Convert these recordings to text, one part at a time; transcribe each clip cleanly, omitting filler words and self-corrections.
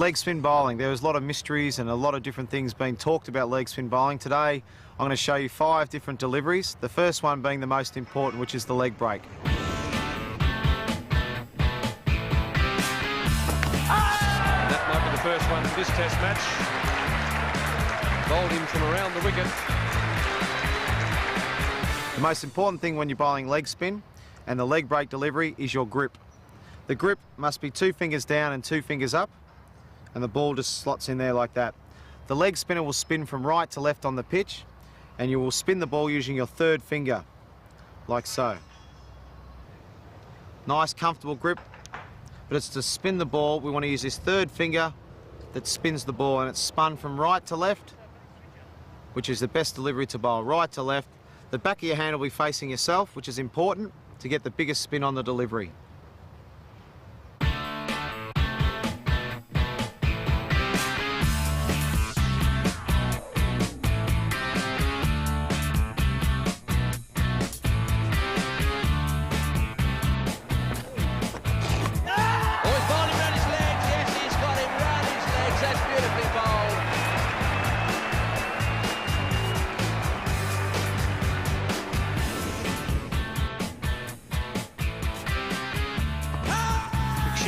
leg spin bowling. There was a lot of mysteries and a lot of different things being talked about leg spin bowling. Today, I'm going to show you 5 different deliveries, the first one being the most important, which is the leg break. That might be the first one in this test match. Bowled him from around the wicket. The most important thing when you're bowling leg spin and the leg break delivery is your grip. The grip must be 2 fingers down and 2 fingers up, and the ball just slots in there like that. The leg spinner will spin from right to left on the pitch, and you will spin the ball using your 3rd finger, like so. Nice, comfortable grip, but it's to spin the ball. We want to use this 3rd finger that spins the ball, and it's spun from right to left, which is the best delivery to bowl, right to left. The back of your hand will be facing yourself, which is important to get the biggest spin on the delivery.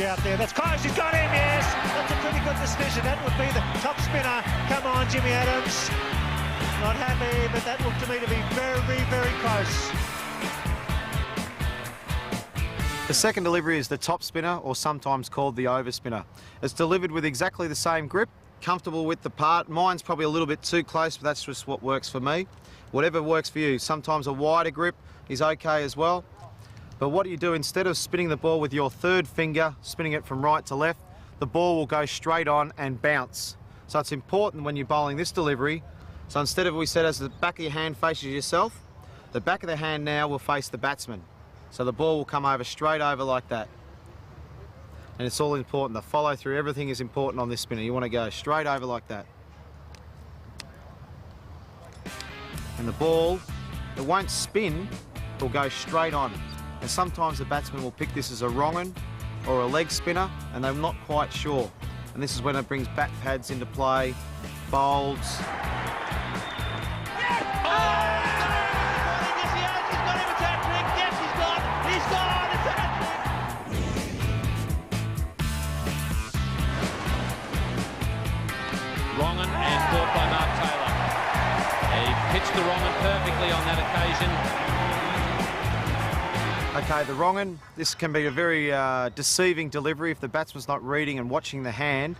Out there, that's close, he's got him, yes, that's a pretty good decision. That would be the top spinner. Come on, Jimmy Adams. Not happy, but that looked to me to be very, very close. The second delivery is the top spinner, or sometimes called the over spinner. It's delivered with exactly the same grip, comfortable width apart. Mine's probably a little bit too close, but that's just what works for me. Whatever works for you. Sometimes a wider grip is okay as well. But what do you do? Instead of spinning the ball with your 3rd finger, spinning it from right to left, the ball will go straight on and bounce. So it's important when you're bowling this delivery. So instead of, we said, as the back of your hand faces yourself, the back of the hand now will face the batsman. So the ball will come over straight over like that. And it's all important. The follow through, everything is important on this spinner. You want to go straight over like that. And the ball, it won't spin, it will go straight on. And sometimes the batsman will pick this as a wrong un or a leg spinner, and they're not quite sure. And this is when it brings bat pads into play, bowls. Wrong un and caught by Mark Taylor. He pitched the wrong un perfectly on that occasion. Okay, the wrong un, this can be a very deceiving delivery. If the batsman's not reading and watching the hand,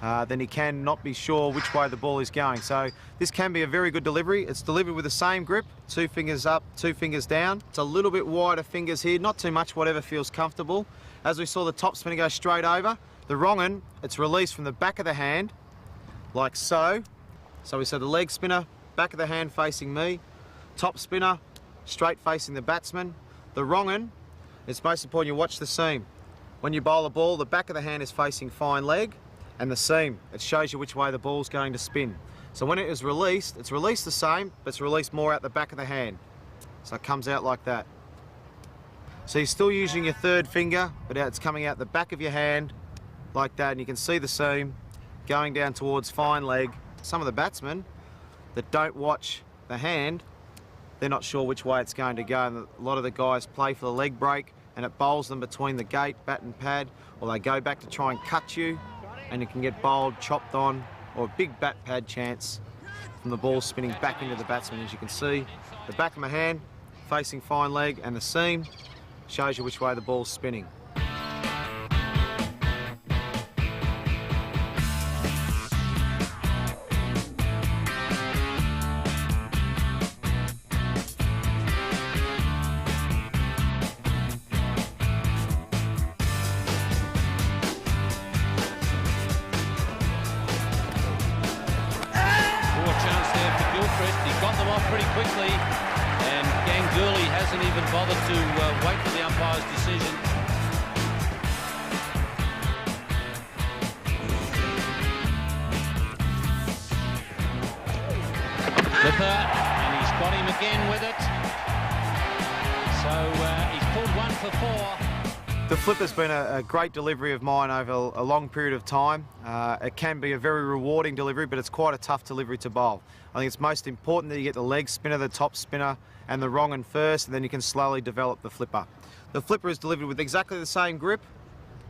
then he can not be sure which way the ball is going. So this can be a very good delivery. It's delivered with the same grip, 2 fingers up, 2 fingers down. It's a little bit wider fingers here, not too much, whatever feels comfortable. As we saw the top spinner go straight over, the wrong un, it's released from the back of the hand, like so. So we said the leg spinner, back of the hand facing me, top spinner, straight facing the batsman. The wrong un, it's most important you watch the seam. When you bowl a ball, the back of the hand is facing fine leg, and the seam, it shows you which way the ball's going to spin. So when it is released, it's released the same, but it's released more out the back of the hand. So it comes out like that. So you're still using your 3rd finger, but it's coming out the back of your hand like that, and you can see the seam going down towards fine leg. Some of the batsmen that don't watch the hand, they're not sure which way it's going to go, and a lot of the guys play for the leg break and it bowls them between the gate, bat and pad, or they go back to try and cut you and you can get bowled, chopped on, or a big bat pad chance from the ball spinning back into the batsman. As you can see, the back of my hand facing fine leg, and the seam shows you which way the ball's spinning. Pretty quickly, and Ganguly hasn't even bothered to wait for the umpire's decision. Clipper, and he's got him again with it. So he's pulled 1 for 4. The flipper's been a great delivery of mine over a long period of time. It can be a very rewarding delivery, but it's quite a tough delivery to bowl. I think it's most important that you get the leg spinner, the top spinner, and the wrong 'un first, and then you can slowly develop the flipper. The flipper is delivered with exactly the same grip,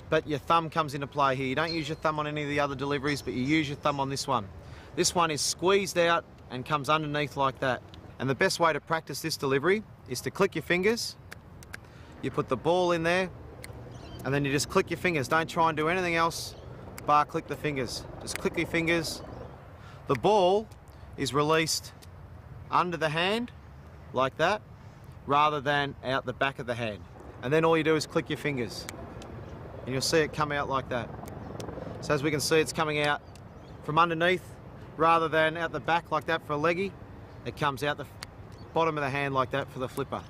but your thumb comes into play here. You don't use your thumb on any of the other deliveries, but you use your thumb on this one. This one is squeezed out and comes underneath like that. And the best way to practice this delivery is to click your fingers, you put the ball in there, and then you just click your fingers. Don't try and do anything else bar click the fingers. Just click your fingers. The ball is released under the hand like that rather than out the back of the hand. And then all you do is click your fingers and you'll see it come out like that. So as we can see, it's coming out from underneath rather than out the back like that for a leggy. It comes out the bottom of the hand like that for the flipper.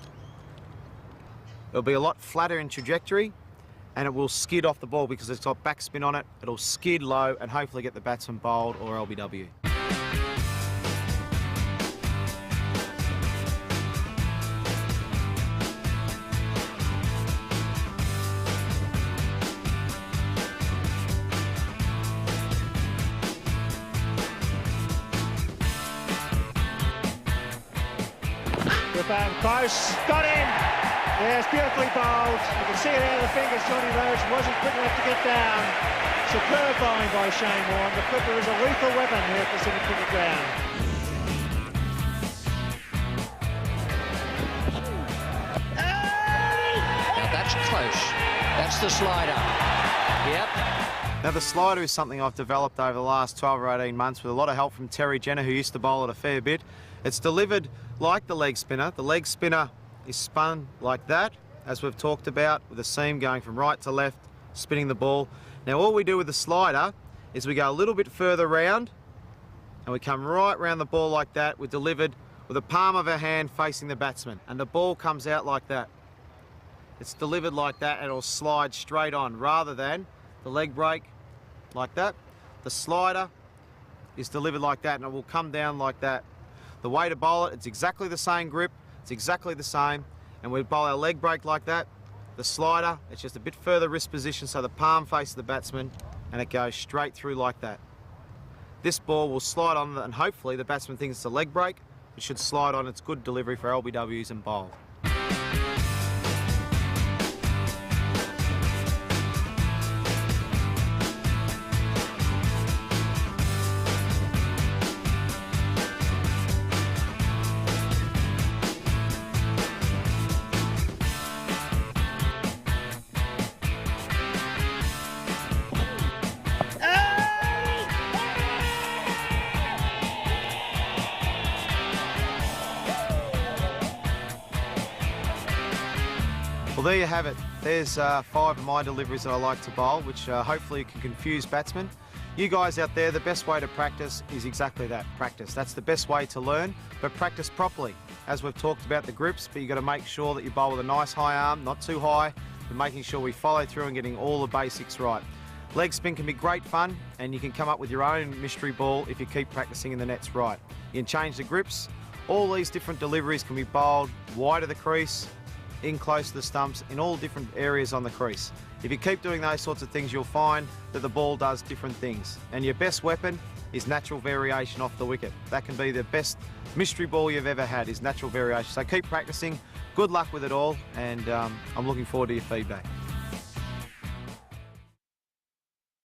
It'll be a lot flatter in trajectory and it will skid off the ball because it's got backspin on it. It'll skid low and hopefully get the batsman bowled or LBW. Close, got in. Yes, beautifully bowled. You can see it out of the fingers. Johnny Rhodes wasn't quick enough to get down. Superb bowling by Shane Warne. The flipper is a lethal weapon here at the Sydney Cricket Ground. Now that's close. That's the slider. Yep. Now the slider is something I've developed over the last 12 or 18 months with a lot of help from Terry Jenner, who used to bowl it a fair bit. It's delivered like the leg spinner. The leg spinner is spun like that, as we've talked about, with the seam going from right to left, spinning the ball. Now all we do with the slider is we go a little bit further round and we come right round the ball like that. We're delivered with the palm of our hand facing the batsman and the ball comes out like that. It's delivered like that and it'll slide straight on rather than the leg break like that. The slider is delivered like that and it will come down like that. The way to bowl it, it's exactly the same grip, it's exactly the same, and we bowl our leg break like that. The slider, it's just a bit further wrist position so the palm faces the batsman and it goes straight through like that. This ball will slide on and hopefully the batsman thinks it's a leg break. It should slide on. It's good delivery for LBWs and bowl. Well, there you have it. There's 5 of my deliveries that I like to bowl, which hopefully can confuse batsmen. You guys out there, the best way to practice is exactly that, practice. That's the best way to learn, but practice properly. As we've talked about the grips, but you've got to make sure that you bowl with a nice high arm, not too high, but making sure we follow through and getting all the basics right. Leg spin can be great fun, and you can come up with your own mystery ball if you keep practicing in the nets right. You can change the grips. All these different deliveries can be bowled wide of the crease, in close to the stumps, in all different areas on the crease. If you keep doing those sorts of things, you'll find that the ball does different things. And your best weapon is natural variation off the wicket. That can be the best mystery ball you've ever had, is natural variation. So keep practicing. Good luck with it all, and I'm looking forward to your feedback.